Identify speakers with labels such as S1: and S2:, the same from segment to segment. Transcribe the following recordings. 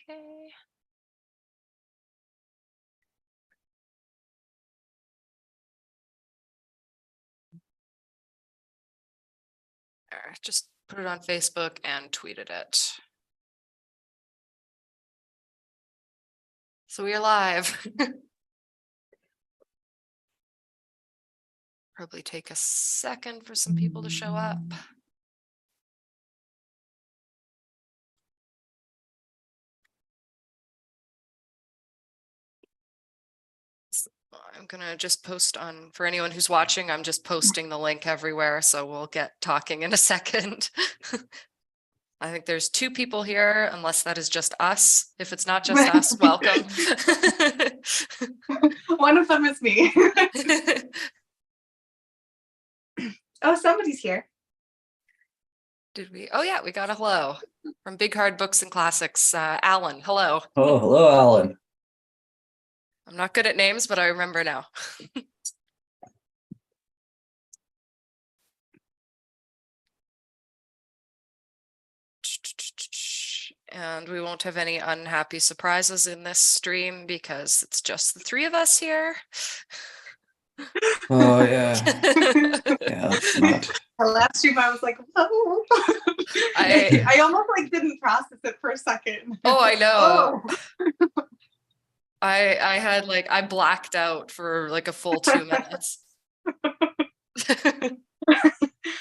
S1: Okay. There, just put it on Facebook and tweeted it. So we are live. Probably take a second for some people to show up. I'm gonna just post on, for anyone who's watching, I'm just posting the link everywhere, so we'll get talking in a second. I think there's 2 people here, unless that is just us. If it's not just us, welcome.
S2: One of them is me. Oh, somebody's here.
S1: Did we? Oh yeah, we got a hello from Big Hard Books and Classics. Alan, hello.
S3: Oh, hello, Alan.
S1: I'm not good at names, but I remember now. And we won't have any unhappy surprises in this stream because it's just the 3 of us here.
S3: Oh, yeah. Yeah, that's not.
S2: The last stream I was like, oh. I almost like didn't process it for a second.
S1: Oh, I know.
S2: Oh.
S1: I had like, I blacked out for like a full 2 minutes. I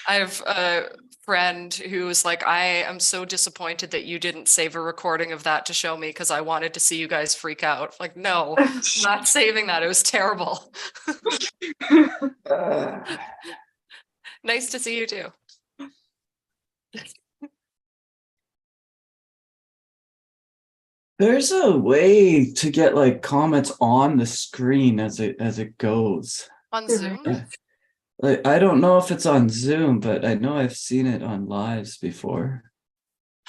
S1: have a friend who was like, I am so disappointed that you didn't save a recording of that to show me because I wanted to see you guys freak out. Like, no, I'm not saving that. It was terrible. Nice to see you too.
S3: There's a way to get like comments on the screen as it goes.
S1: On Zoom?
S3: Like, I don't know if it's on Zoom, but I know I've seen it on lives before.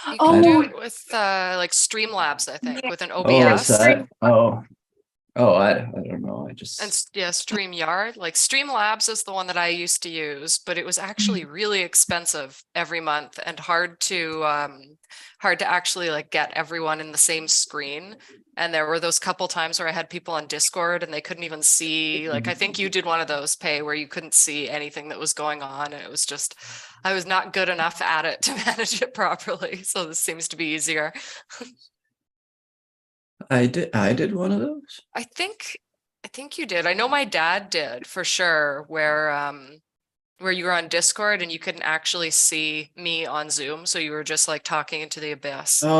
S1: You can do it with like Streamlabs, I think, with an
S3: Oh,
S1: OBS.
S3: is that? Oh, I don't know. I just.
S1: And yeah, StreamYard. Like Streamlabs is the one that I used to use, but it was actually really expensive every month and hard to actually like get everyone in the same screen. And there were those couple times where I had people on Discord and they couldn't even see, like, I think you did one of those, Pay, where you couldn't see anything that was going on. And it was just, I was not good enough at it to manage it properly. So this seems to be easier.
S3: I did one of those.
S1: I think you did. I know my dad did for sure, where you were on Discord and you couldn't actually see me on Zoom, so you were just like talking into the abyss.
S3: Right.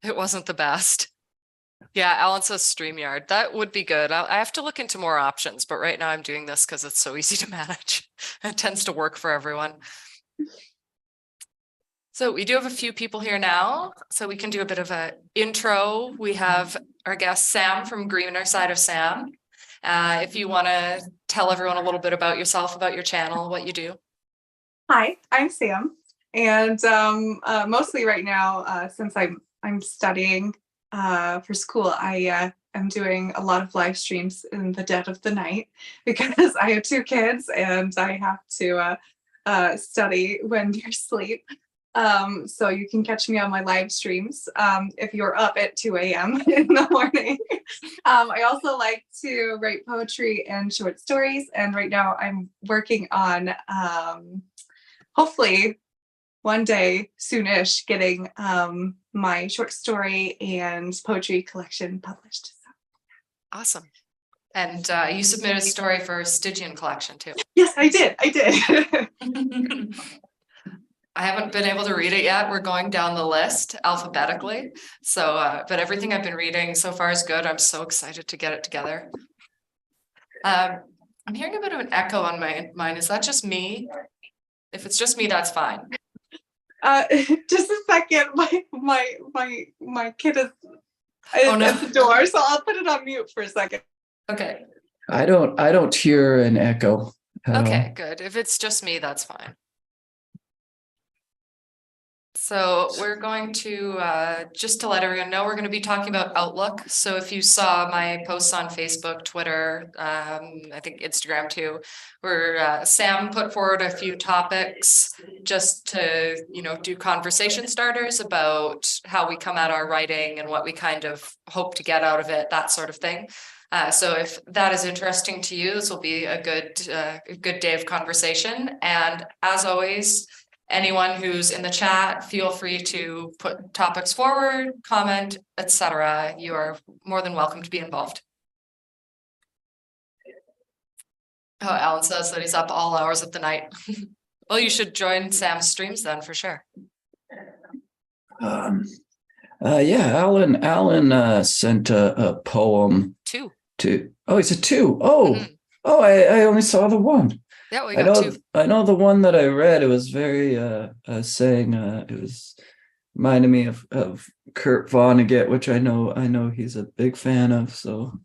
S1: It wasn't the best. Yeah, Alan says StreamYard. That would be good. I have to look into more options, but right now I'm doing this because it's so easy to manage. It tends to work for everyone. So we do have a few people here now, so we can do a bit of an intro. We have our guest Sam from Greener Side of Sam. If you want to tell everyone a little bit about yourself, about your channel, what you do.
S2: Hi, I'm Sam, and mostly right now, since I'm studying for school, I am doing a lot of live streams in the dead of the night because I have 2 kids and I have to study when you're asleep. So you can catch me on my live streams if you're up at 2 a.m. in the morning. I also like to write poetry and short stories, and right now I'm working on hopefully one day soonish getting my short story and poetry collection published. So.
S1: Awesome. And you submitted a story for Stygian collection too.
S2: Yes, I did.
S1: I haven't been able to read it yet. We're going down the list alphabetically. So, but everything I've been reading so far is good. I'm so excited to get it together. I'm hearing a bit of an echo on mine. Is that just me? If it's just me, that's fine.
S2: Just a second. My kid is
S1: Oh, no.
S2: at the door, so I'll put it on mute for a second.
S1: Okay.
S3: I don't hear an echo.
S1: Okay, good. If it's just me, that's fine. So we're going to, just to let everyone know, we're going to be talking about Outlook. So if you saw my posts on Facebook, Twitter, I think Instagram too, where Sam put forward a few topics just to, do conversation starters about how we come at our writing and what we kind of hope to get out of it, that sort of thing. So if that is interesting to you, this will be a good day of conversation. And as always, anyone who's in the chat, feel free to put topics forward, comment, etc. You are more than welcome to be involved. Oh, Alan says that he's up all hours of the night. Well, you should join Sam's streams then for sure.
S3: Yeah, Alan sent a poem
S1: 2.
S3: Oh, it's a 2. Oh, I only saw the one.
S1: Yeah, we got 2.
S3: I know the one that I read. It was very saying it was reminding me of Kurt Vonnegut, which I know he's a big fan of. So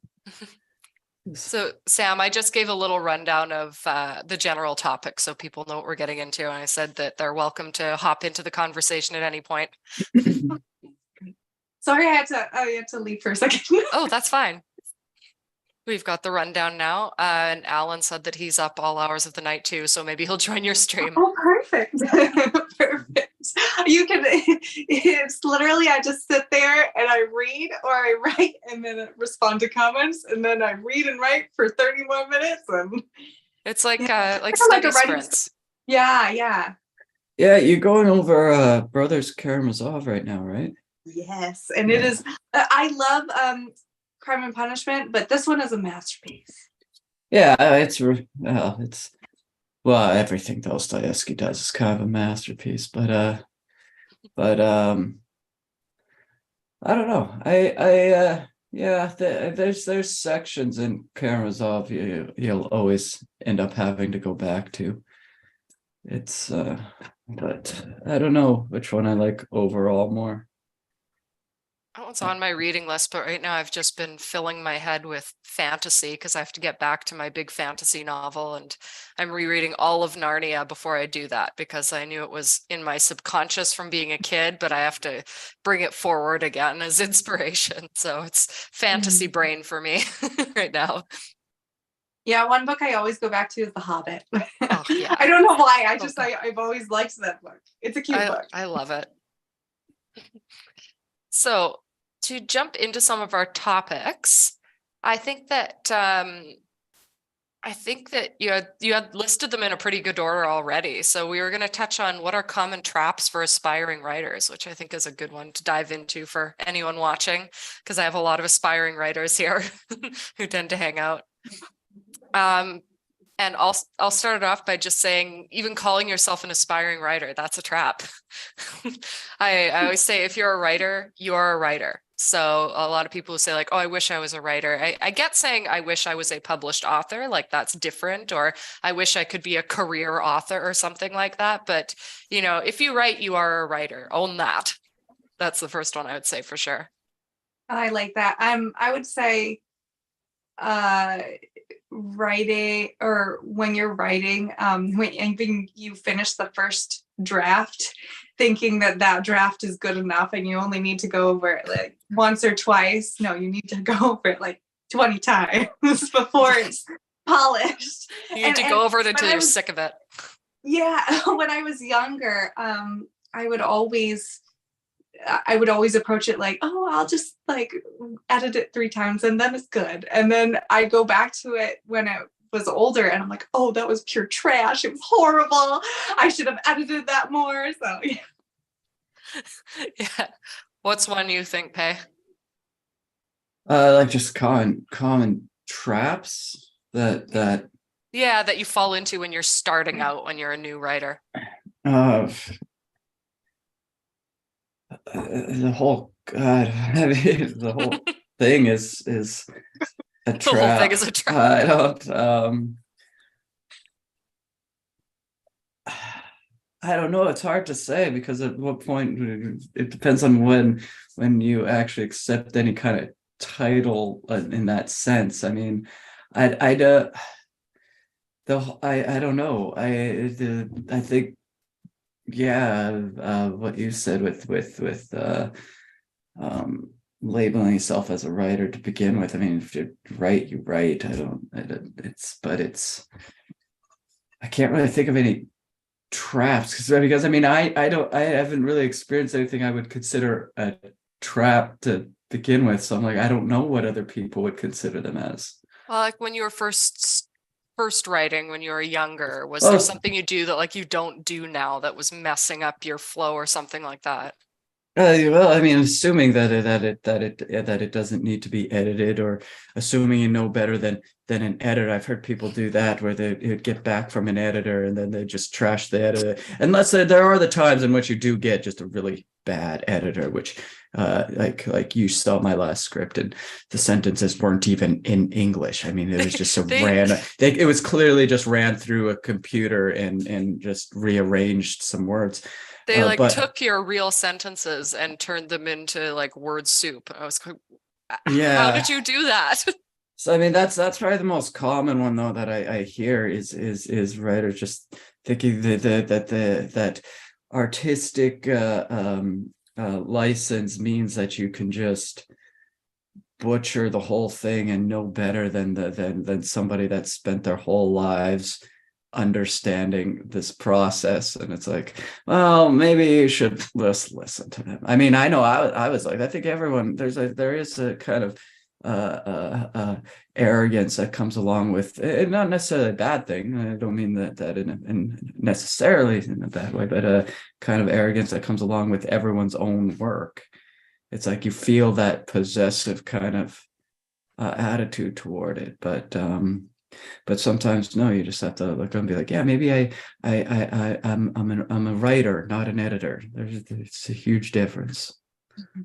S1: Sam, I just gave a little rundown of the general topic so people know what we're getting into. And I said that they're welcome to hop into the conversation at any point.
S2: Sorry, I had to leave for a second.
S1: Oh, that's fine. We've got the rundown now. And Alan said that he's up all hours of the night too, so maybe he'll join your stream.
S2: Oh, perfect. Perfect. You can, it's literally, I just sit there and I read or I write and then respond to comments and then I read and write for 30 more minutes. And
S1: it's like
S2: like
S1: study
S2: a writing
S1: sprints.
S2: Yeah.
S3: Yeah, you're going over Brothers Karamazov right now, right?
S2: Yes. And it is, I love Crime and Punishment, but this one is a masterpiece.
S3: Yeah, well, everything Dostoevsky does is kind of a masterpiece, but I don't know. There's sections in Karamazov you'll always end up having to go back to. It's but I don't know which one I like overall more.
S1: Oh, it's on my reading list, but right now I've just been filling my head with fantasy because I have to get back to my big fantasy novel, and I'm rereading all of Narnia before I do that because I knew it was in my subconscious from being a kid, but I have to bring it forward again as inspiration. So it's fantasy brain for me right now.
S2: Yeah, one book I always go back to is The Hobbit.
S1: Oh, yeah.
S2: I don't know why. I've always liked that book. It's a cute book.
S1: I love it. So to jump into some of our topics, I think that you had listed them in a pretty good order already. So we were going to touch on what are common traps for aspiring writers, which I think is a good one to dive into for anyone watching, because I have a lot of aspiring writers here who tend to hang out. And I'll start it off by just saying, even calling yourself an aspiring writer, that's a trap. I always say, if you're a writer, you are a writer. So a lot of people who say like, oh, I wish I was a writer. I get saying, I wish I was a published author, like that's different. Or I wish I could be a career author or something like that. But, if you write, you are a writer. Own that. That's the first one I would say for sure.
S2: I like that. I would say writing, or when you're writing, when you finish the first draft, thinking that draft is good enough and you only need to go over it like once or twice. No, you need to go over it like 20 times before it's polished.
S1: You need to go over it until you're sick of it.
S2: Yeah, when I was younger, I would always approach it like, oh, I'll just like edit it 3 times and then it's good. And then I go back to it when it was older and I'm like, oh, that was pure trash. It was horrible. I should have edited that more. So yeah.
S1: Yeah. What's one you think, Pei?
S3: Like just common traps that
S1: you fall into when you're starting out, when you're a new writer.
S3: The whole the whole thing is a trap.
S1: The whole thing is a trap.
S3: I don't know. It's hard to say because at what point it depends on when you actually accept any kind of title in that sense. I mean, I don't know. I think yeah, what you said um, labeling yourself as a writer to begin with. I mean, if you write, you write. I can't really think of any traps because I mean, I haven't really experienced anything I would consider a trap to begin with. So I'm like, I don't know what other people would consider them as.
S1: Well, like when you were first writing when you were younger, was there
S3: Oh,
S1: something you do that like you don't do now that was messing up your flow or something like that?
S3: well, I mean, assuming that it doesn't need to be edited, or assuming you know better than an editor. I've heard people do that where they would get back from an editor and then they just trash the editor. Unless there are the times in which you do get just a really bad editor, which like you saw my last script and the sentences weren't even in English. I mean, it was just so random. It was clearly just ran through a computer and just rearranged some words.
S1: They like
S3: But
S1: took your real sentences and turned them into like word soup. I was like, how
S3: yeah.
S1: did you do that?
S3: So I mean that's probably the most common one though that I hear is writers just thinking that artistic license means that you can just butcher the whole thing and know better than somebody that spent their whole lives understanding this process. And it's like, well, maybe you should just listen to them. I mean, I know I was like, I think everyone there is a kind of arrogance that comes along with it, not necessarily a bad thing. I don't mean that in necessarily in a bad way, but a kind of arrogance that comes along with everyone's own work. It's like you feel that possessive kind of attitude toward it, but sometimes no, you just have to look and be like, yeah, maybe I'm a writer, not an editor. It's a huge difference.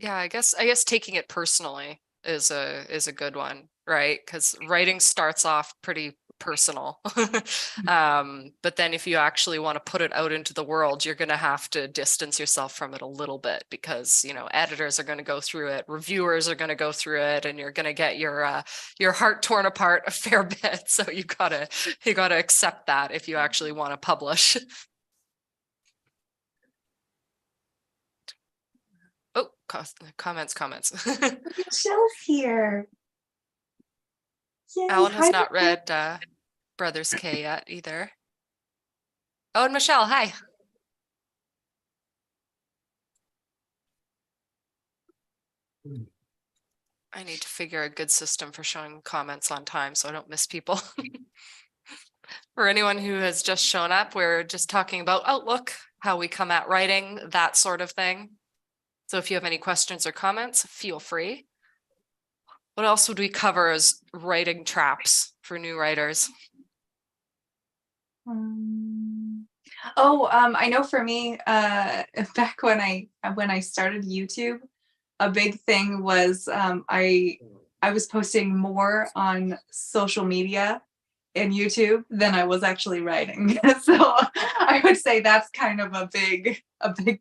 S1: Yeah, I guess taking it personally is a good one, right? Because writing starts off pretty personal. But then if you actually want to put it out into the world, you're gonna have to distance yourself from it a little bit because editors are gonna go through it, reviewers are gonna go through it, and you're gonna get your heart torn apart a fair bit. So you gotta accept that if you actually want to publish. Oh, comments.
S2: Michelle's here. Yay,
S1: Alan has
S2: hi,
S1: not
S2: Michelle.
S1: read Brothers K yet either. Oh, and Michelle, hi. I need to figure a good system for showing comments on time so I don't miss people. For anyone who has just shown up, we're just talking about Outlook, how we come at writing, that sort of thing. So if you have any questions or comments, feel free. What else would we cover as writing traps for new writers?
S2: I know for me, back when I started YouTube, a big thing was I was posting more on social media and YouTube than I was actually writing. So I would say that's kind of a big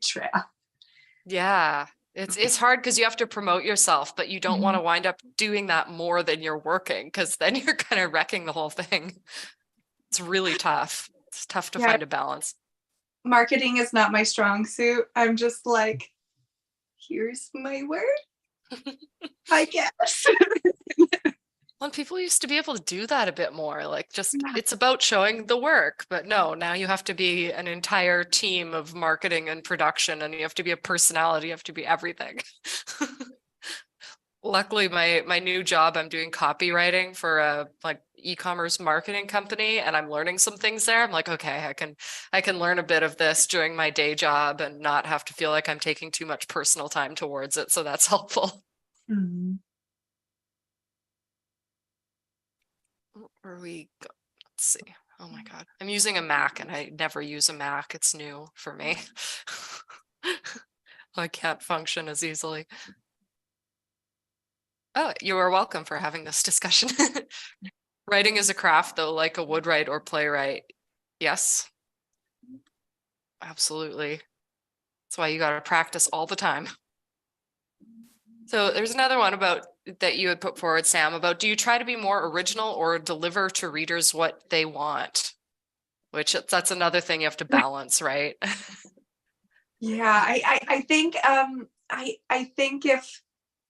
S2: trap.
S1: Yeah, it's hard because you have to promote yourself, but you don't want to wind up doing that more than you're working because then you're kind of wrecking the whole thing. It's really tough. It's tough to
S2: Yeah.
S1: find a balance.
S2: Marketing is not my strong suit. I'm just like, here's my word, I guess.
S1: Well, and people used to be able to do that a bit more, like just it's about showing the work, but no, now you have to be an entire team of marketing and production, and you have to be a personality, you have to be everything. Luckily, my new job, I'm doing copywriting for a like e-commerce marketing company, and I'm learning some things there. I'm like, okay, I can learn a bit of this during my day job and not have to feel like I'm taking too much personal time towards it. So that's helpful. Where we go? Let's see. Oh my God. I'm using a Mac and I never use a Mac. It's new for me. I can't function as easily. Oh, you are welcome for having this discussion. Writing is a craft though, like a woodwright or playwright. Yes. Absolutely. That's why you got to practice all the time. So there's another one about that you had put forward, Sam, about do you try to be more original or deliver to readers what they want? Which that's another thing you have to balance, right?
S2: Yeah, I think I think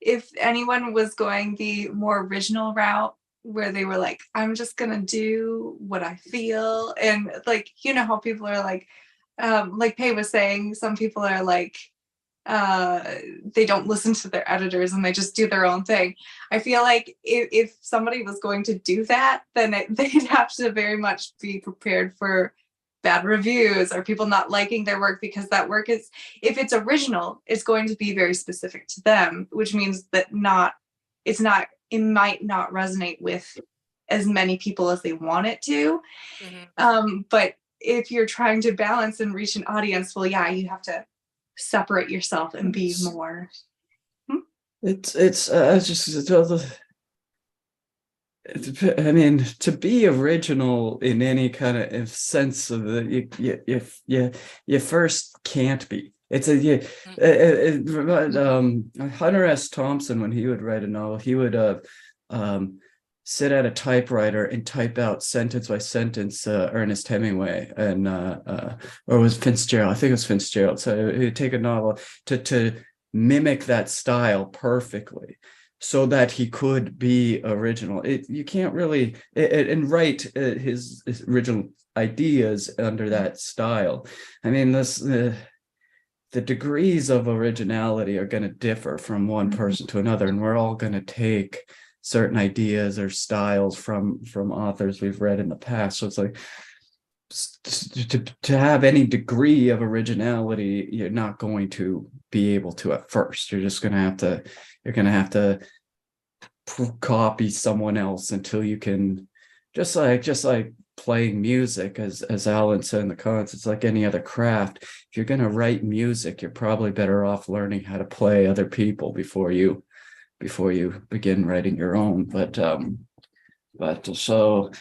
S2: if anyone was going the more original route where they were like, I'm just gonna do what I feel, and like, you know how people are like Pei was saying, some people are like uh they don't listen to their editors and they just do their own thing. I feel like if somebody was going to do that, then they'd have to very much be prepared for bad reviews or people not liking their work, because that work is, if it's original, it's going to be very specific to them, which means that it might not resonate with as many people as they want it to.
S1: Mhm.
S2: But if you're trying to balance and reach an audience, well, yeah, you have to separate yourself and be more.
S3: It's just I mean, to be original in any kind of sense of the you first can't be. It's a yeah. Hunter S. Thompson, when he would write a novel, he would um sit at a typewriter and type out sentence by sentence Ernest Hemingway and or it was Fitzgerald. I think it was Fitzgerald. So he'd take a novel to mimic that style perfectly, so that he could be original. You can't really and write his original ideas under that style. I mean, the degrees of originality are going to differ from one person to another, and we're all going to take certain ideas or styles from authors we've read in the past. So it's like to have any degree of originality, you're not going to be able to at first. You're just going to have to copy someone else until you can, just like playing music, as Alan said in the comments, it's like any other craft. If you're going to write music, you're probably better off learning how to play other people before you begin writing your own. But so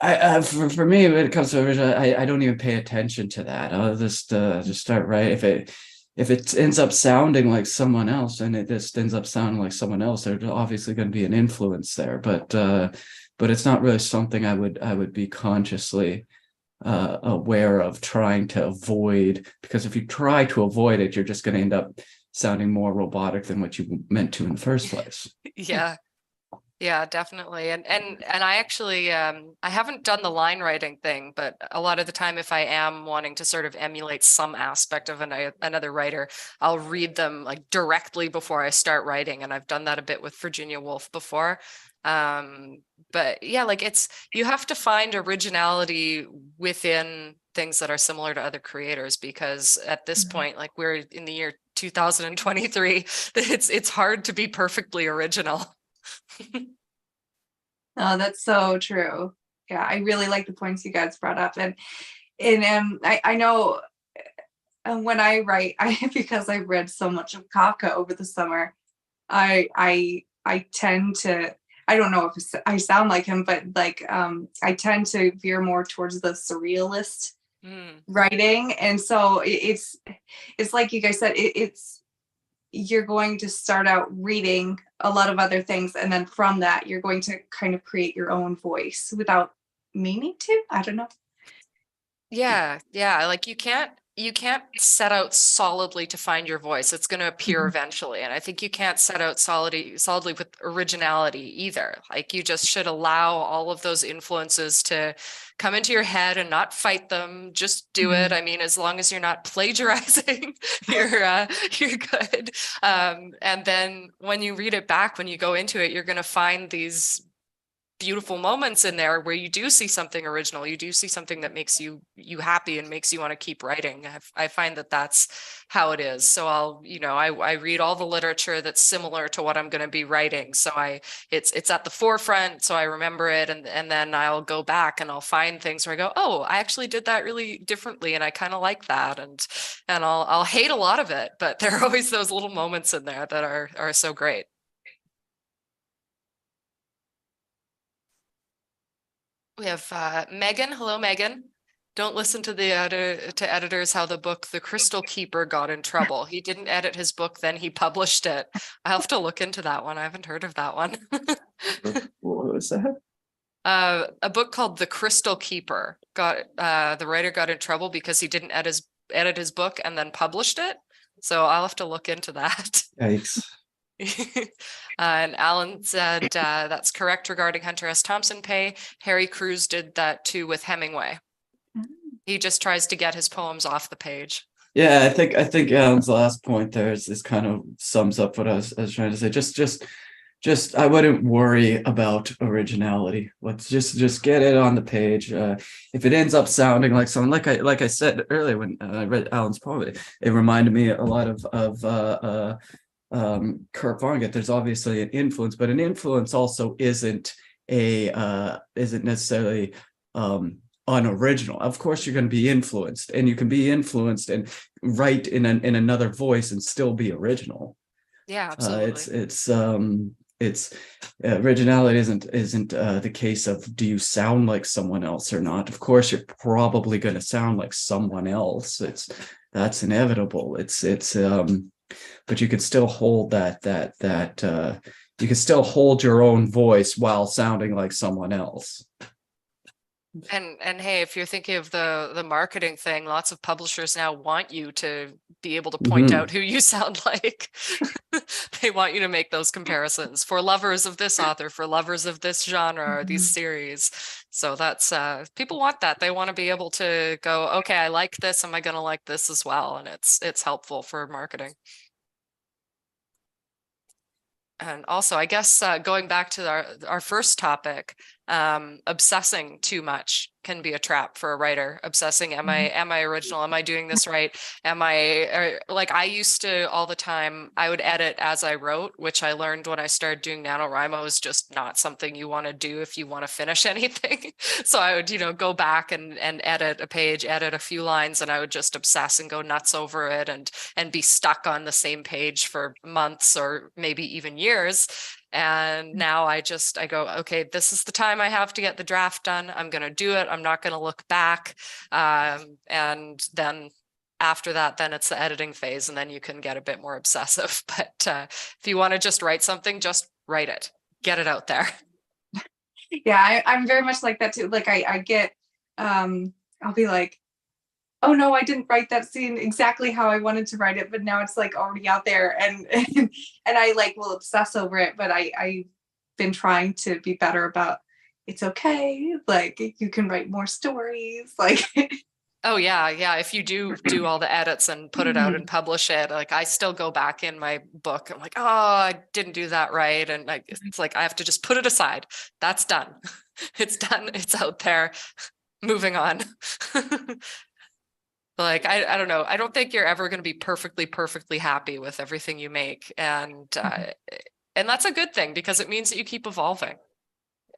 S3: I for me, when it comes to original, I don't even pay attention to that. I'll just start writing. If it ends up sounding like someone else, and it just ends up sounding like someone else, there's obviously going to be an influence there. But it's not really something I would be consciously aware of trying to avoid, because if you try to avoid it, you're just going to end up sounding more robotic than what you meant to in the first place.
S1: Yeah. Yeah, definitely. And I actually I haven't done the line writing thing, but a lot of the time if I am wanting to sort of emulate some aspect of another writer, I'll read them like directly before I start writing, and I've done that a bit with Virginia Woolf before. But yeah, like you have to find originality within things that are similar to other creators, because at this point, like we're in the year 2023, it's hard to be perfectly original.
S2: Oh, that's so true. Yeah, I really like the points you guys brought up, and I know when I write, because I read so much of Kafka over the summer, I tend to, I don't know if I sound like him, but like I tend to veer more towards the surrealist writing, and so it's like you guys said, it's you're going to start out reading a lot of other things, and then from that you're going to kind of create your own voice without meaning to. I don't know.
S1: Yeah, yeah. Like you can't set out solidly to find your voice. It's going to appear eventually. And I think you can't set out solidly with originality either. Like you just should allow all of those influences to come into your head and not fight them. Just do it. I mean, as long as you're not plagiarizing, you're good. And then when you read it back, when you go into it, you're going to find these beautiful moments in there where you do see something original. You do see something that makes you happy and makes you want to keep writing. I find that that's how it is. So I read all the literature that's similar to what I'm going to be writing. So it's at the forefront. So I remember it. And then I'll go back and I'll find things where I go, oh, I actually did that really differently. And I kind of like that. And I'll hate a lot of it, but there are always those little moments in there that are so great. We have Megan. Hello, Megan. Don't listen to the editors how the book The Crystal Keeper got in trouble. He didn't edit his book, then he published it. I'll have to look into that one. I haven't heard of that one.
S3: What was that?
S1: A book called The Crystal Keeper the writer got in trouble because he didn't edit his book and then published it. So I'll have to look into that.
S3: Yikes.
S1: And Alan said that's correct regarding Hunter S. Thompson pay. Harry Crews did that too with Hemingway. He just tries to get his poems off the page.
S3: Yeah, I think Alan's last point there is kind of sums up what I was trying to say. Just I wouldn't worry about originality. Let's just get it on the page. If it ends up sounding like someone, like I said earlier when I read Alan's poem, it reminded me a lot of Kurt Vonnegut. There's obviously an influence, but an influence also isn't necessarily unoriginal. Of course, you're going to be influenced, and you can be influenced and write in another voice and still be original.
S1: Yeah, absolutely.
S3: It's originality isn't the case of do you sound like someone else or not. Of course, you're probably going to sound like someone else. That's inevitable. But you can still hold you can still hold your own voice while sounding like someone else.
S1: And hey, if you're thinking of the marketing thing, lots of publishers now want you to be able to point out who you sound like. They want you to make those comparisons for lovers of this author, for lovers of this genre, or these series. So that's people want that. They want to be able to go, okay, I like this. Am I going to like this as well? And it's helpful for marketing. And also, I guess going back to our first topic, obsessing too much can be a trap for a writer. Obsessing, am I original? Am I doing this right? Like I used to all the time, I would edit as I wrote, which I learned when I started doing NaNoWriMo is just not something you want to do if you want to finish anything. So I would, go back and edit a page, edit a few lines, and I would just obsess and go nuts over it and be stuck on the same page for months or maybe even years. And now I go, okay, this is the time I have to get the draft done. I'm going to do it. I'm not going to look back. And then after that, then it's the editing phase, and then you can get a bit more obsessive. But if you want to just write something, just write it, get it out there.
S2: Yeah, I'm very much like that too. Like I get, I'll be like, oh no, I didn't write that scene exactly how I wanted to write it, but now it's like already out there, and I like will obsess over it. But I've been trying to be better about it's okay. Like you can write more stories. Like
S1: oh yeah. If you do all the edits and put it out and publish it, like I still go back in my book. I'm like, oh, I didn't do that right, and it's like I have to just put it aside. That's done. It's done. It's out there. Moving on. Like, I don't know. I don't think you're ever going to be perfectly happy with everything you make. And that's a good thing because it means that you keep evolving.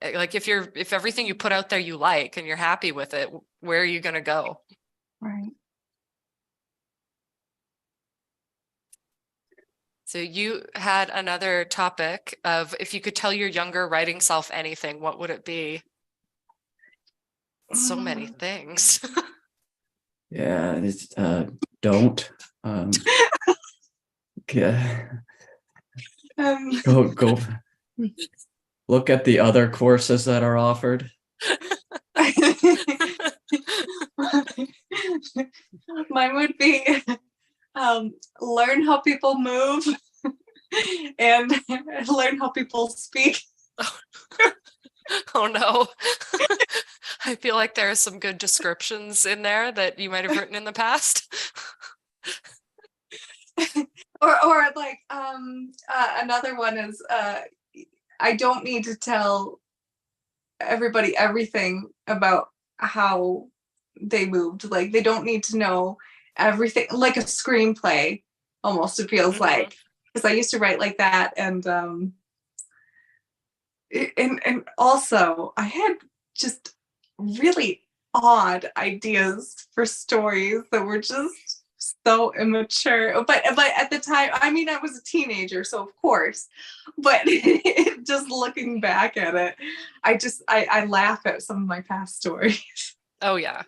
S1: Like if everything you put out there you like and you're happy with it, where are you going to go?
S2: right.
S1: So you had another topic of if you could tell your younger writing self anything, what would it be? So many things.
S3: Yeah, it's don't yeah. Go look at the other courses that are offered.
S2: Mine would be learn how people move and learn how people speak.
S1: Oh no. I feel like there are some good descriptions in there that you might have written in the past.
S2: or like another one is I don't need to tell everybody everything about how they moved. Like they don't need to know everything, like a screenplay almost it feels like, because I used to write like that. And also I had just really odd ideas for stories that were just so immature, but at the time, I mean, I was a teenager, so of course, but just looking back at it, I laugh at some of my past stories.
S1: Oh yeah.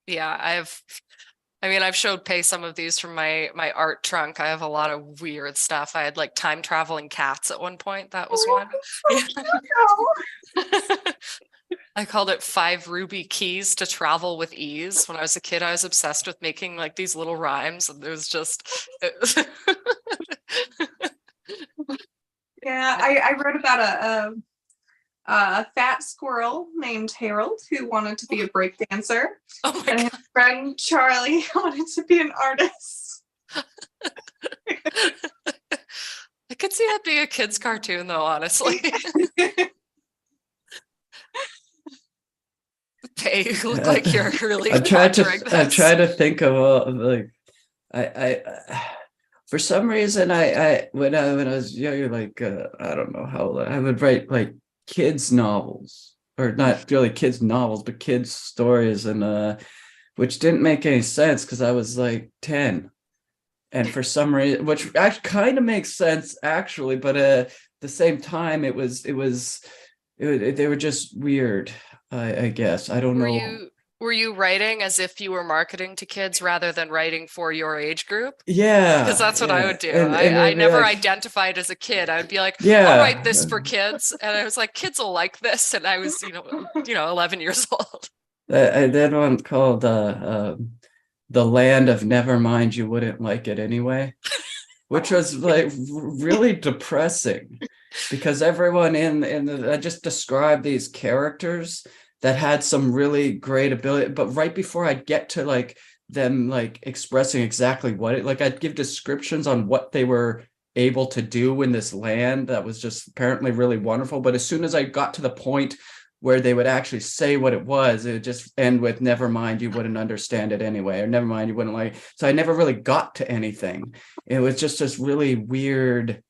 S1: I've showed Pay some of these from my art trunk. I have a lot of weird stuff. I had like time traveling cats at one point. That was one. I called it 5 ruby keys to travel with ease. When I was a kid, I was obsessed with making like these little rhymes, and it was just
S2: Yeah, I wrote about a fat squirrel named Harold who wanted to be a break dancer,
S1: oh
S2: and
S1: my
S2: his friend Charlie wanted to be an artist.
S1: I could see that being a kid's cartoon though, honestly. Hey, you look like you're really
S3: I'm trying
S1: pondering
S3: to I'm
S1: this.
S3: trying to think of like I for some reason I when I was younger, like I don't know how I would write like kids novels, or not really kids novels but kids stories, and which didn't make any sense because I was like 10, and for some reason, which actually kind of makes sense actually, but at the same time they were just weird. I guess I don't
S1: Were
S3: know.
S1: you writing as if you were marketing to kids rather than writing for your age group? Because
S3: Yeah,
S1: that's what I
S3: yeah,
S1: would do.
S3: and
S1: I
S3: it'd be
S1: never
S3: like,
S1: identified as a kid. I would be like, I'll write
S3: yeah,
S1: this for kids. And I was like, kids will like this. And I was, 11 years old.
S3: I did one called "The Land of Never Mind, You Wouldn't Like It Anyway," which was like really depressing because everyone I just described these characters that had some really great ability, but right before I'd get to like them like expressing exactly what it like, I'd give descriptions on what they were able to do in this land that was just apparently really wonderful. But as soon as I got to the point where they would actually say what it would just end with "never mind, you wouldn't understand it anyway," or "never mind, you wouldn't like." So I never really got to anything. It was just this really weird,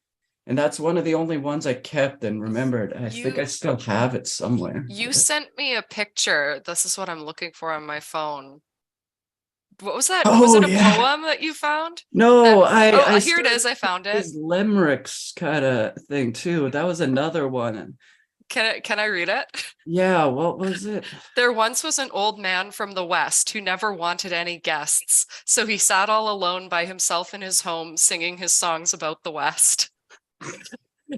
S3: and that's one of the only ones I kept and remembered. I think I
S1: You
S3: still have it somewhere.
S1: you sent me a picture. This is what I'm looking for on my phone. What was that? Was
S3: Oh
S1: it a
S3: yeah.
S1: poem that you found?
S3: No, I
S1: Here it
S3: started
S1: is. I found it.
S3: his limericks kind of thing too. That was another one.
S1: Can I read it?
S3: Yeah, what was it?
S1: There once was an old man from the West who never wanted any guests, so he sat all alone by himself in his home, singing his songs about the West.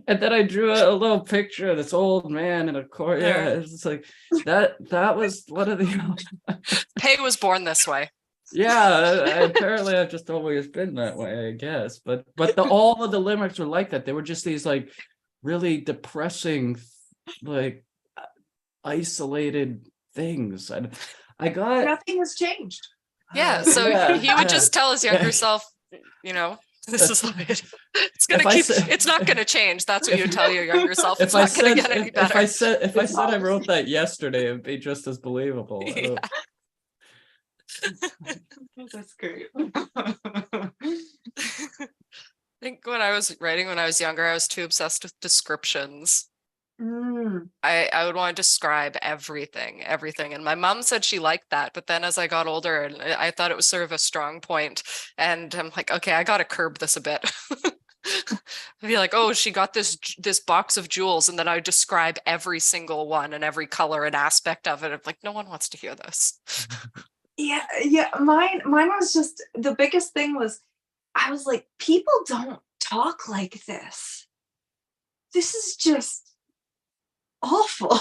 S3: And then I drew a little picture of this old man in a court. Yeah,
S1: There.
S3: it's just like that was one of the
S1: Hay was born this way.
S3: yeah, apparently I've just always been that way, I guess. But all of the limericks were like that. They were just these like really depressing, like isolated things. And I got
S2: Nothing has changed.
S1: Yeah, so
S3: yeah,
S1: he would
S3: yeah.
S1: just tell his younger self, this is like it's gonna
S3: If I
S1: keep
S3: said-
S1: it's not gonna change. That's what you
S3: if-
S1: tell your younger self. It's
S3: If I
S1: not gonna
S3: said
S1: get any better.
S3: if I said I wrote that yesterday, it'd be just as believable. I don't-
S2: That's great.
S1: I think when I was writing when I was younger, I was too obsessed with descriptions. I would want to describe everything. And my mom said she liked that, but then as I got older, and I thought it was sort of a strong point, and I'm like, okay, I gotta curb this a bit. I'd be like, oh, she got this box of jewels, and then I would describe every single one and every color and aspect of it. I'm like, no one wants to hear this.
S2: Yeah. Mine was just the biggest thing was I was like, people don't talk like this. This is just awful.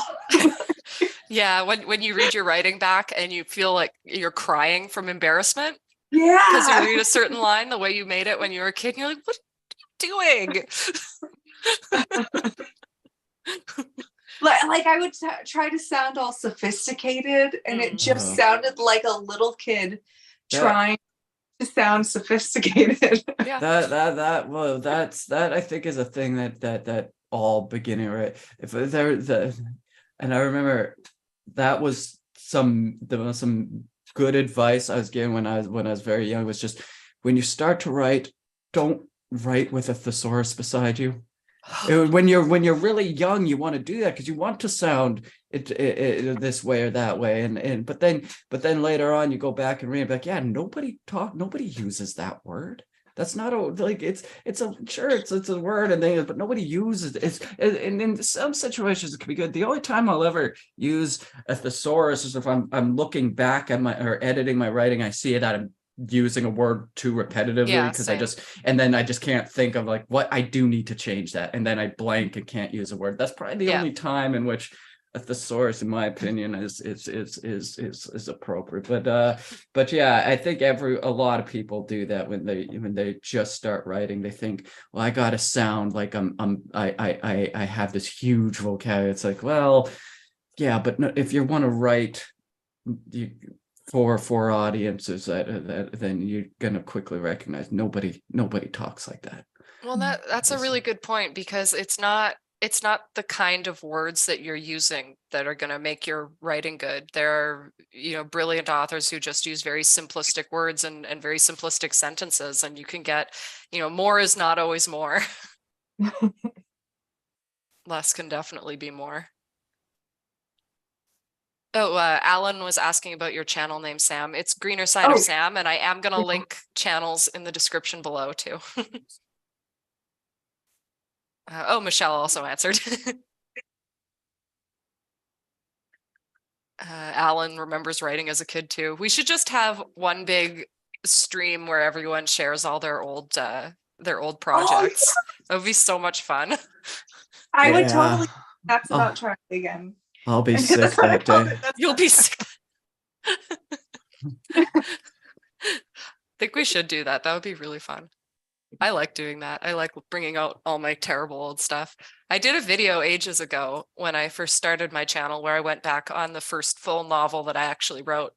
S1: Yeah, when you read your writing back and you feel like you're crying from embarrassment
S2: Yeah.
S1: because you read a certain line the way you made it when you were a kid, and you're like, what are you doing?
S2: Like I would try to sound all sophisticated, and it just sounded like a little kid trying to sound sophisticated.
S1: Yeah.
S3: That I think is a thing that all beginning, right? If there and I remember that was some good advice I was given when I was very young, was just when you start to write, don't write with a thesaurus beside you. When you're really young, you want to do that because you want to sound it this way or that way, but then later on you go back and read, like, yeah, nobody uses that word. That's not a like it's a word and things, but nobody uses it. And in some situations it can be good. The only time I'll ever use a thesaurus is if I'm looking back at or editing my writing, I see that I'm using a word too repetitively because I just can't think of like what I do need to change that, and then I blank and can't use a word. That's probably the only time in which a thesaurus, in my opinion, is appropriate. But yeah, I think a lot of people do that when they just start writing. They think, well, I gotta sound like I have this huge vocabulary. It's like, well, yeah, but no, if you want to write for audiences, then you're gonna quickly recognize nobody talks like that.
S1: Well, that's a really good point, because it's not the kind of words that you're using that are going to make your writing good. There are, brilliant authors who just use very simplistic words and very simplistic sentences, and you can get, more is not always more. Less can definitely be more. Oh, Alan was asking about your channel name, Sam. It's Greener Side of Sam, and I am going to link channels in the description below too. Michelle also answered. Alan remembers writing as a kid too. We should just have one big stream where everyone shares all their old projects. That would be so much fun.
S2: I would totally. That's about Charlie again.
S3: I'll be sick that day.
S1: You'll be sick. I think we should do that. That would be really fun. I like doing that. I like bringing out all my terrible old stuff. I did a video ages ago when I first started my channel where I went back on the first full novel that I actually wrote.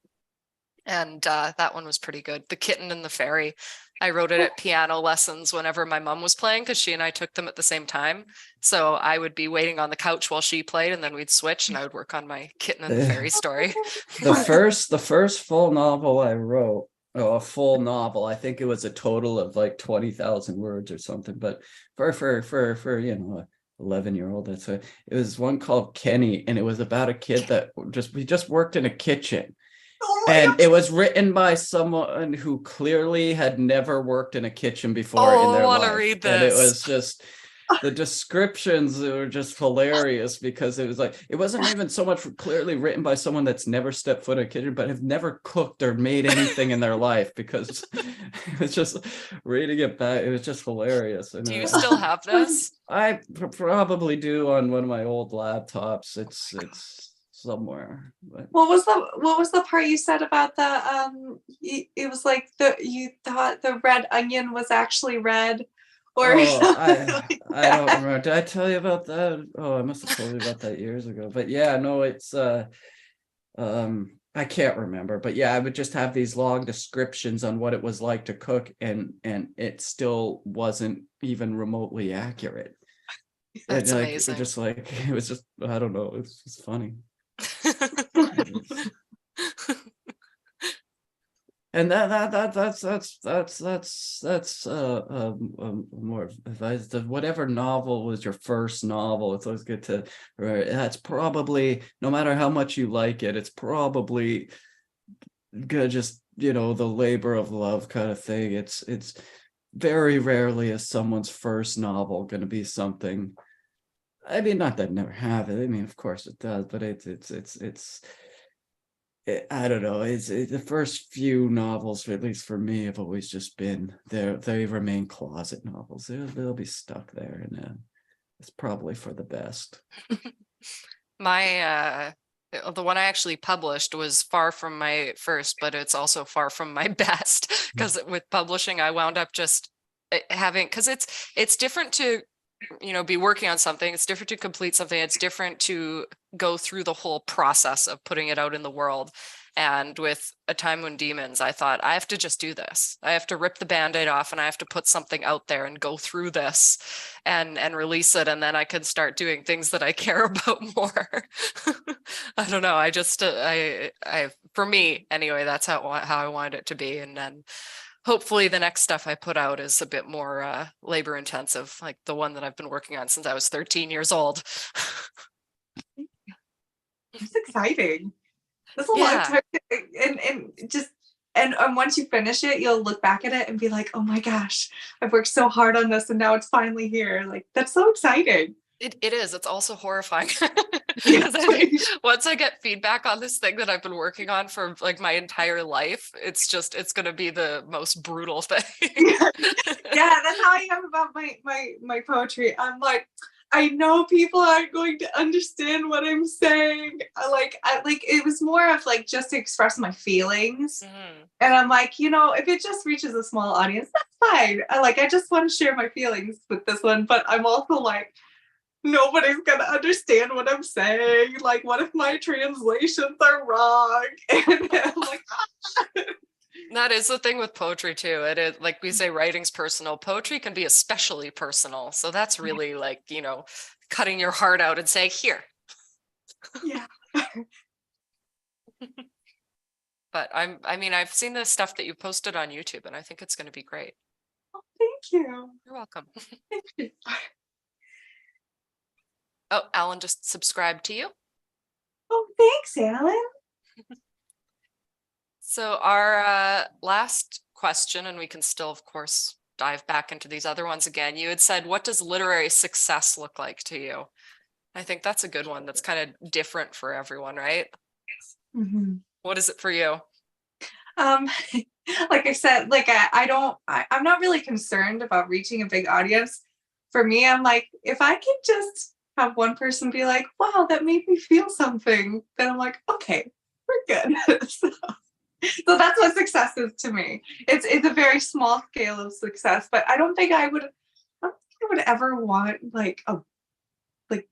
S1: And that one was pretty good. The Kitten and the Fairy. I wrote it at piano lessons whenever my mom was playing, because she and I took them at the same time. So I would be waiting on the couch while she played, and then we'd switch and I would work on my Kitten and the Fairy story.
S3: The first full novel I wrote, a full novel, I think it was a total of like 20,000 words or something, but for 11-year-old, it was one called Kenny, and it was about a kid that just worked in a kitchen. And it was written by someone who clearly had never worked in a kitchen before in their life. I want to read this. And it was just, the descriptions were just hilarious, because it was like, it wasn't even so much clearly written by someone that's never stepped foot in a kitchen, but have never cooked or made anything in their life, because it was just reading it back. It was just hilarious.
S1: Do you still have this?
S3: I probably do on one of my old laptops. It's somewhere. But.
S2: What was the part you said about the it was like you thought the red onion was actually red, or
S3: I don't remember. Did I tell you about that? Oh, I must have told you about that years ago. But yeah, no, it's I can't remember. But yeah, I would just have these long descriptions on what it was like to cook, and it still wasn't even remotely accurate.
S1: That's amazing.
S3: Just like, it was just, I don't know, it's just funny. And that's more advice. Whatever novel was your first novel, it's always good to, that's probably, no matter how much you like it, it's probably good, just, the labor of love kind of thing. It's very rarely is someone's first novel going to be something. I mean, not that I never have it. I mean, of course it does, but I don't know. It's the first few novels, at least for me, have always just been there. They remain closet novels. They'll be stuck there, and it's probably for the best.
S1: The one I actually published was far from my first, but it's also far from my best, because with publishing, I wound up just having, because it's different to be working on something. It's different to complete something. It's different to go through the whole process of putting it out in the world. And with A Time When Demons, I thought, I have to just do this. I have to rip the Band-Aid off, and I have to put something out there and go through this and release it. And then I can start doing things that I care about more. I don't know. I just, for me anyway, that's how I wanted it to be. And then hopefully the next stuff I put out is a bit more labor intensive, like the one that I've been working on since I was 13 years old.
S2: It's exciting. That's a lot of time. And once you finish it, you'll look back at it and be like, oh my gosh, I've worked so hard on this, and now it's finally here. Like, that's so exciting.
S1: It is. It's also horrifying. Because I think once I get feedback on this thing that I've been working on for like my entire life, it's going to be the most brutal thing.
S2: Yeah, that's how I am about my poetry. I'm like, I know people aren't going to understand what I'm saying. I it was more of like just to express my feelings.
S1: Mhm.
S2: And I'm like, if it just reaches a small audience, that's fine. I just want to share my feelings with this one, but I'm also like, nobody's gonna understand what I'm saying. Like, what if my translations are wrong? And I'm like,
S1: That is the thing with poetry too. It is like we say, writing's personal. Poetry can be especially personal. So that's really like, cutting your heart out and saying, here.
S2: yeah.
S1: But I've seen the stuff that you posted on YouTube, and I think it's going to be great.
S2: Oh, thank you.
S1: You're welcome.
S2: Thank you.
S1: Oh, Alan just subscribed to you.
S2: Oh, thanks, Alan.
S1: So our last question, and we can still, of course, dive back into these other ones again. You had said, what does literary success look like to you? I think that's a good one. That's kind of different for everyone, right?
S2: Mhm.
S1: What is it for you?
S2: Um, like I said, I'm not really concerned about reaching a big audience. For me, I'm like, if I can just have one person be like, wow, that made me feel something, then I'm like, okay, we're good. So that's what success is to me. It's a very small scale of success, but I don't think I would ever want like a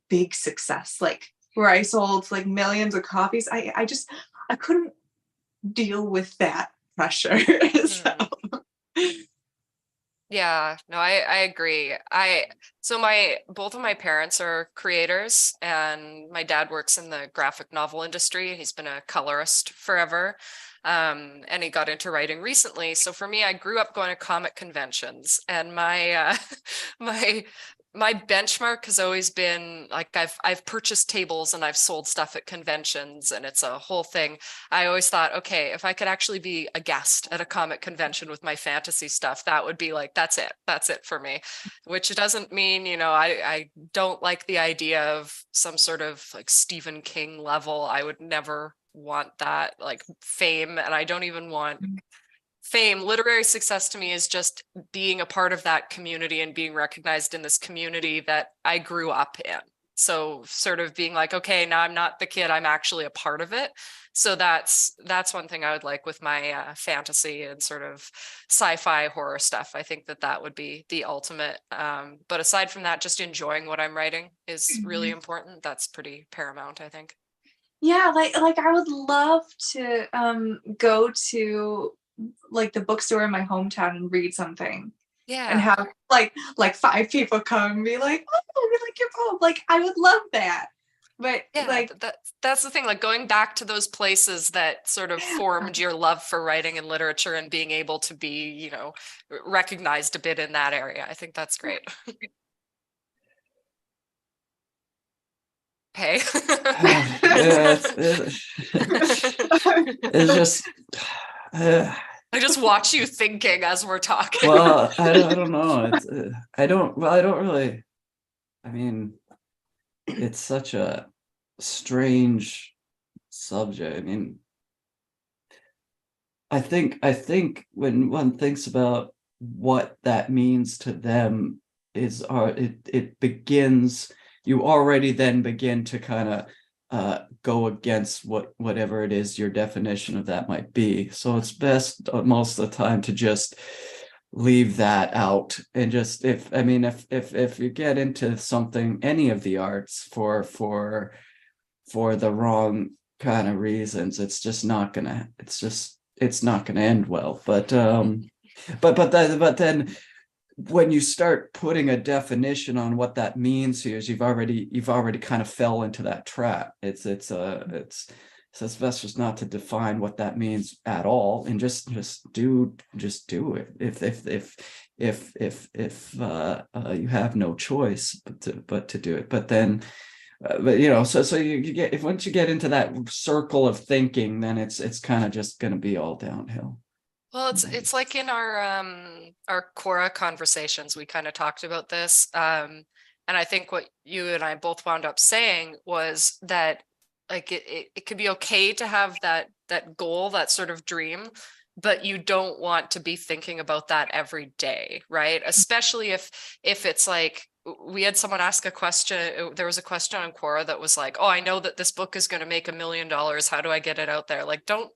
S2: big success, like where I sold like millions of copies. I couldn't deal with that pressure. So,
S1: Yeah, no, I agree. So both of my parents are creators, and my dad works in the graphic novel industry. He's been a colorist forever. And he got into writing recently. So for me, I grew up going to comic conventions, and my my my benchmark has always been like I've purchased tables and I've sold stuff at conventions, and it's a whole thing. I always thought, okay, if I could actually be a guest at a comic convention with my fantasy stuff, that would be like, that's it. That's it for me. Which doesn't mean, I don't like the idea of some sort of like Stephen King level. I would never want that like fame, and I don't even want fame. Literary success to me is just being a part of that community and being recognized in this community that I grew up in. So sort of being like, okay, now I'm not the kid, I'm actually a part of it. So that's one thing I would like with my fantasy and sort of sci-fi horror stuff. I think that would be the ultimate. But aside from that, just enjoying what I'm writing is really important. That's pretty paramount, I think.
S2: yeah, like I would love to go to like the bookstore in my hometown and read something and
S1: Yeah.
S2: have like five people come and be like, oh, we like your poem. Like I would love that. But
S1: Yeah,
S2: like
S1: that's the thing, like going back to those places that sort of formed your love for writing and literature and being able to be, recognized a bit in that area. I think that's great. Hey.
S3: Yeah, it's just
S1: I just watch you thinking as we're talking.
S3: well, I don't know. I don't really. I mean, it's such a strange subject. I mean, I think when one thinks about what that means to them is it begins, you already then begin to kind of go against whatever it is your definition of that might be. So it's best most of the time to just leave that out, and just if you get into something, any of the arts, for the wrong kind of reasons, it's not gonna end well. But then when you start putting a definition on what that means here, is you've already kind of fell into that trap. So it's best just not to define what that means at all, and just do it. If you have no choice but to do it. But then so you get, if once you get into that circle of thinking, then it's kind of just going to be all downhill.
S1: Well, it's like in our Quora conversations, we kind of talked about this. And I think what you and I both wound up saying was that like it could be okay to have that goal, that sort of dream, but you don't want to be thinking about that every day, right? Especially if it's like we had someone ask a question. There was a question on Quora that was like, "Oh, I know that this book is going to make $1 million. How do I get it out there?" Like, don't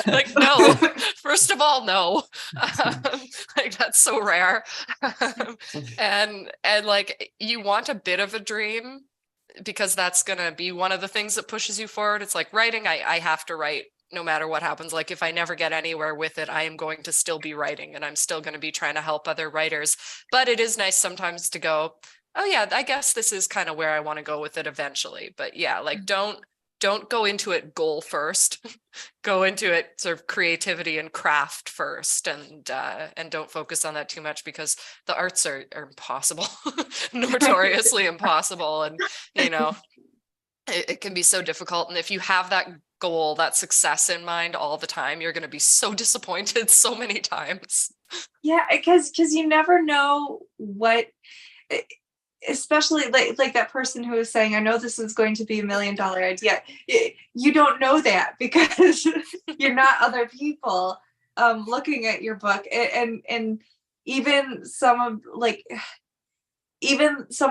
S1: like, no. First of all, no. Like, that's so rare. And like, you want a bit of a dream because that's going to be one of the things that pushes you forward. It's like writing. I have to write no matter what happens. Like, if I never get anywhere with it, I am going to still be writing, and I'm still going to be trying to help other writers. But it is nice sometimes to go, oh yeah, I guess this is kind of where I want to go with it eventually. But yeah, like, don't go into it goal first. Go into it sort of creativity and craft first, and don't focus on that too much, because the arts are impossible, notoriously impossible. And it can be so difficult. And if you have that goal, that success in mind all the time, you're going to be so disappointed so many times.
S2: Yeah, because you never know what, especially like that person who was saying, I know this is going to be $1 million idea. You don't know that because you're not other people looking at your book, and even some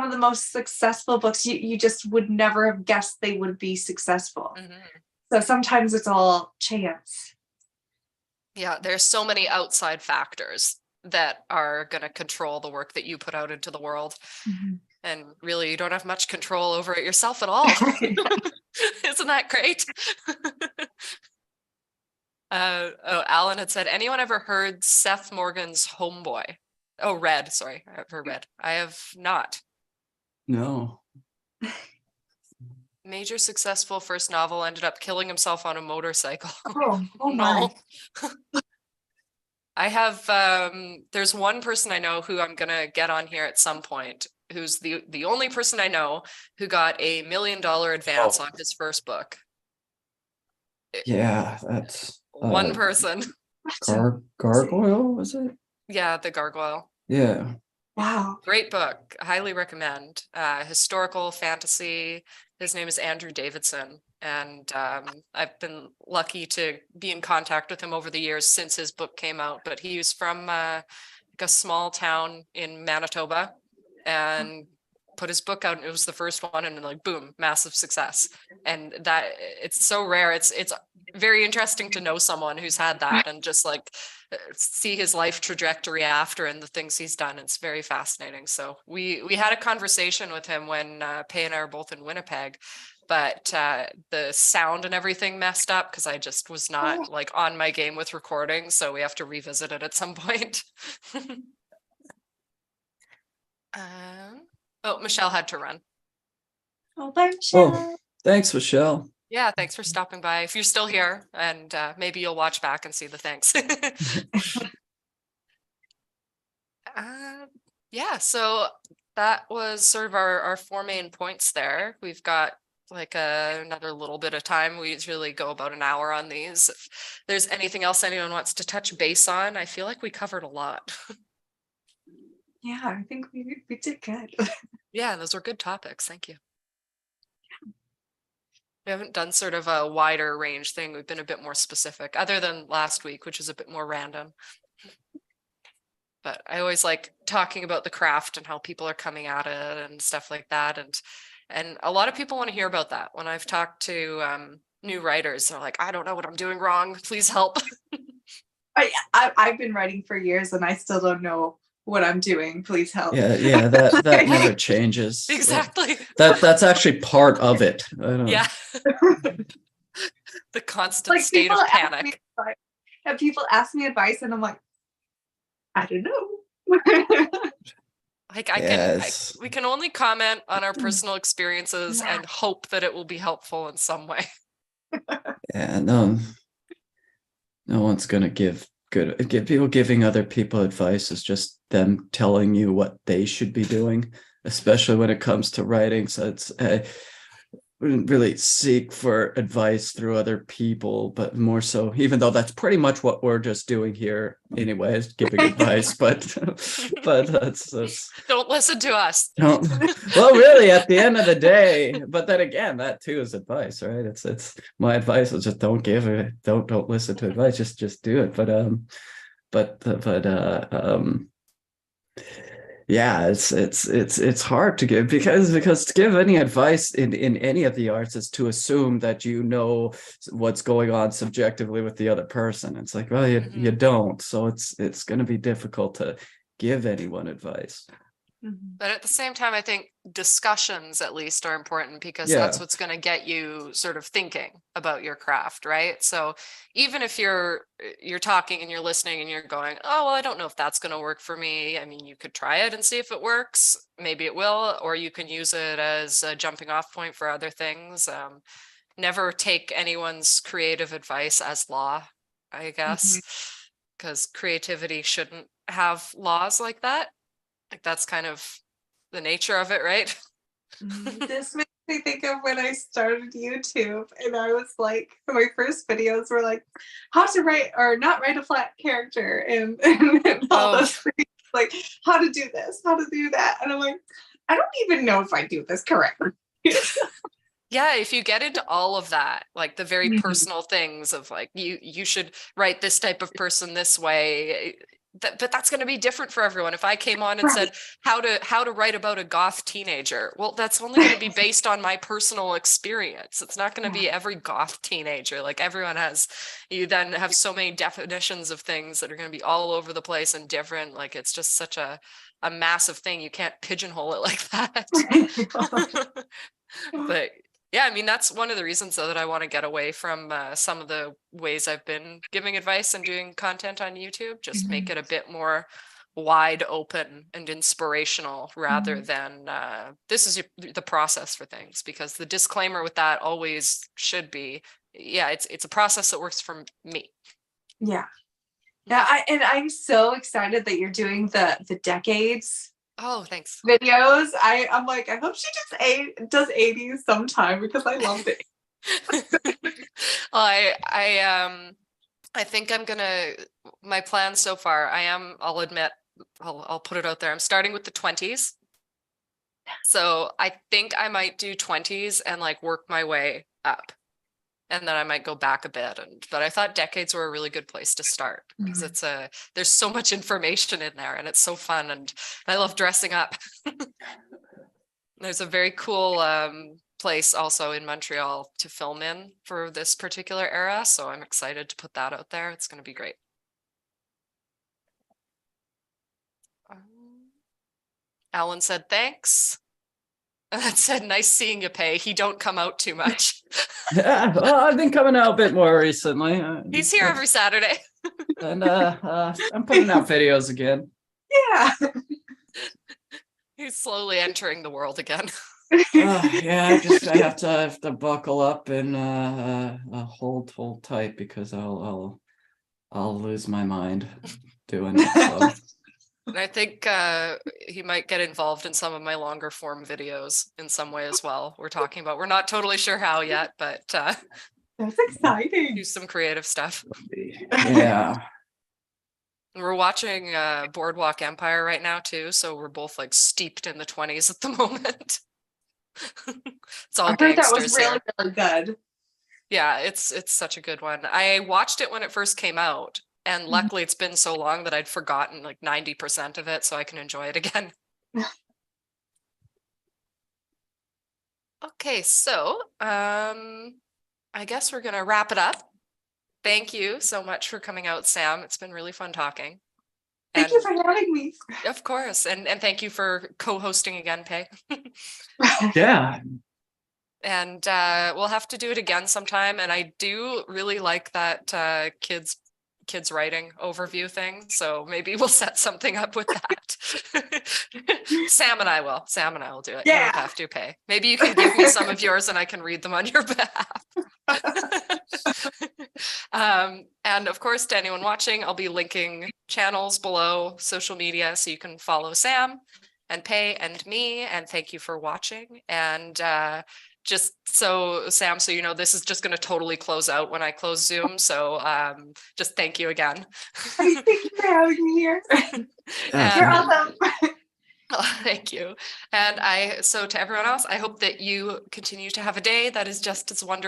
S2: of the most successful books, you just would never have guessed they would be successful.
S1: Mm-hmm.
S2: So sometimes it's all chance.
S1: Yeah, there's so many outside factors that are going to control the work that you put out into the world.
S2: Mm-hmm.
S1: And really, you don't have much control over it yourself at all. Isn't that great? Alan had said, anyone ever heard Seth Morgan's Homeboy? Oh, read. Sorry, I've heard read. I have not.
S3: No.
S1: Major successful first novel, ended up killing himself on a motorcycle.
S2: Oh my.
S1: No. I have, there's one person I know who I'm going to get on here at some point, who's the only person I know who got $1 million advance on his first book.
S3: Yeah, that's
S1: one person.
S3: Gargoyle, was it?
S1: Yeah, The Gargoyle.
S3: Yeah.
S2: Wow.
S1: Great book. Highly recommend. Historical fantasy. His name is Andrew Davidson. And I've been lucky to be in contact with him over the years since his book came out. But he was from like a small town in Manitoba and put his book out, and it was the first one, and like, boom, massive success. And that, it's so rare. It's very interesting to know someone who's had that and just like see his life trajectory after and the things he's done. It's very fascinating. So we had a conversation with him when Pei and I are both in Winnipeg, but the sound and everything messed up because I just was not like on my game with recording. So we have to revisit it at some point. Oh, Michelle had to run.
S2: Oh, bye, Michelle.
S3: Oh, thanks, Michelle.
S1: Yeah, thanks for stopping by. If you're still here, and maybe you'll watch back and see the thanks. Yeah, so that was sort of our 4 main points there. We've got like another little bit of time. We usually go about an hour on these. If there's anything else anyone wants to touch base on, I feel like we covered a lot.
S2: Yeah, I think we did good.
S1: Yeah, those were good topics. Thank you. We haven't done sort of a wider range thing. We've been a bit more specific, other than last week, which is a bit more random. But I always like talking about the craft and how people are coming at it and stuff like that. And a lot of people want to hear about that. When I've talked to new writers, they're like, I don't know what I'm doing wrong. Please help.
S2: I've been writing for years and I still don't know what I'm doing. Please help.
S3: Yeah, that never changes.
S1: Exactly.
S3: That's actually part of it.
S1: Yeah. The constant state of panic.
S2: And people ask me advice and I'm like, I don't know.
S1: Like we can only comment on our personal experiences and hope that it will be helpful in some way.
S3: Yeah, no one's gonna give people giving other people advice is just them telling you what they should be doing, especially when it comes to writing. So it's wouldn't really seek for advice through other people, but more so, even though that's pretty much what we're just doing here anyways, giving advice, but that's
S1: don't listen to us.
S3: Well, really, at the end of the day, but then again, that too is advice, right? It's my advice is just don't give it, don't listen to advice, just do it. Yeah, it's hard to give because to give any advice in any of the arts is to assume that you know what's going on subjectively with the other person. It's like, well, you
S1: Mhm.
S3: don't, so it's going to be difficult to give anyone advice.
S2: Mhm.
S1: But at the same time, I think discussions at least are important because that's
S3: Yeah,
S1: what's going to get you sort of thinking about your craft, right? So even if you're talking and you're listening and you're going, "Oh, well, I don't know if that's going to work for me." I mean, you could try it and see if it works. Maybe it will, or you can use it as a jumping off point for other things. Never take anyone's creative advice as law, I
S2: Mhm.
S1: guess, because creativity shouldn't have laws like that. Like that's kind of the nature of it, right?
S2: This makes me think of when I started YouTube and I was like, my first videos were like, how to write or not write a flat character and all
S1: Oh,
S2: those things, like how to do this, how to do that. And I'm like, I don't even know if I do this correctly.
S1: yeah, if you get into all of that, like the very
S2: Mhm.
S1: personal things of like you should write this type of person this way. But that's going to be different for everyone. If I came on and
S2: Right.
S1: said how to write about a goth teenager, well, that's only going to be based on my personal experience. It's not going to
S2: Yeah.
S1: be every goth teenager. Like everyone has, you then have so many definitions of things that are going to be all over the place and different. Like it's just such a massive thing. You can't pigeonhole it like that. But yeah, I mean, that's one of the reasons though that I want to get away from some of the ways I've been giving advice and doing content on YouTube. Just make
S2: Mhm.
S1: it a bit more wide open and inspirational rather
S2: Mhm.
S1: than this is the process for things, because the disclaimer with that always should be, yeah, it's a process that works for me.
S2: Yeah. Yeah. And I'm so excited that you're doing the decades
S1: Oh, thanks.
S2: videos. I'm like, I hope she does 80s sometime because I loved it.
S1: I think I'm gonna, my plan so far, I'll admit, I'll put it out there. I'm starting with the 20s. So I think I might do 20s and like work my way up. And then I might go back a bit. But I thought decades were a really good place to start because
S2: Mhm.
S1: there's so much information in there and it's so fun and I love dressing up. There's a very cool place also in Montreal to film in for this particular era. So I'm excited to put that out there. It's going to be great. Alan said thanks. And that said, nice seeing you, Pay. He don't come out too much.
S3: yeah. Well, I've been coming out a bit more recently,
S1: He's here every Saturday.
S3: and I'm putting out videos again.
S2: Yeah.
S1: He's slowly entering the world again.
S3: Yeah, I have to buckle up and hold tight because I'll lose my mind doing it. So
S1: And I think he might get involved in some of my longer form videos in some way as well. We're not totally sure how yet, but
S2: That's exciting.
S1: do some creative stuff.
S3: yeah,
S1: We're watching Boardwalk Empire right now too, so we're both like steeped in the 20s at the moment. It's all
S2: I heard that was
S1: gangsters
S2: really,
S1: here.
S2: really good.
S1: Yeah, it's such a good one. I watched it when it first came out, and
S2: Mhm.
S1: luckily it's been so long that I'd forgotten like 90% of it, so I can enjoy it again. Okay, so I guess we're gonna wrap it up. Thank you so much for coming out, Sam. It's been really fun talking.
S2: Thank you
S1: And
S2: for having me.
S1: of course, and thank you for co-hosting again, Pei.
S3: yeah.
S1: And we'll have to do it again sometime. And I do really like that kids writing overview thing. So maybe we'll set something up with that. Sam and I will do it. You
S2: Yeah.
S1: don't have to Pay. Maybe you can give me some of yours and I can read them on your behalf. And of course, to anyone watching, I'll be linking channels below, social media, so you can follow Sam and Pei and me. And thank you for watching. And just so Sam, so you know, this is just going to totally close out when I close Zoom. So just thank you again.
S2: Thank you for having me here.
S3: Yeah,
S2: You're
S1: And
S2: awesome.
S1: thank you. And so to everyone else, I hope that you continue to have a day that is just as wonderful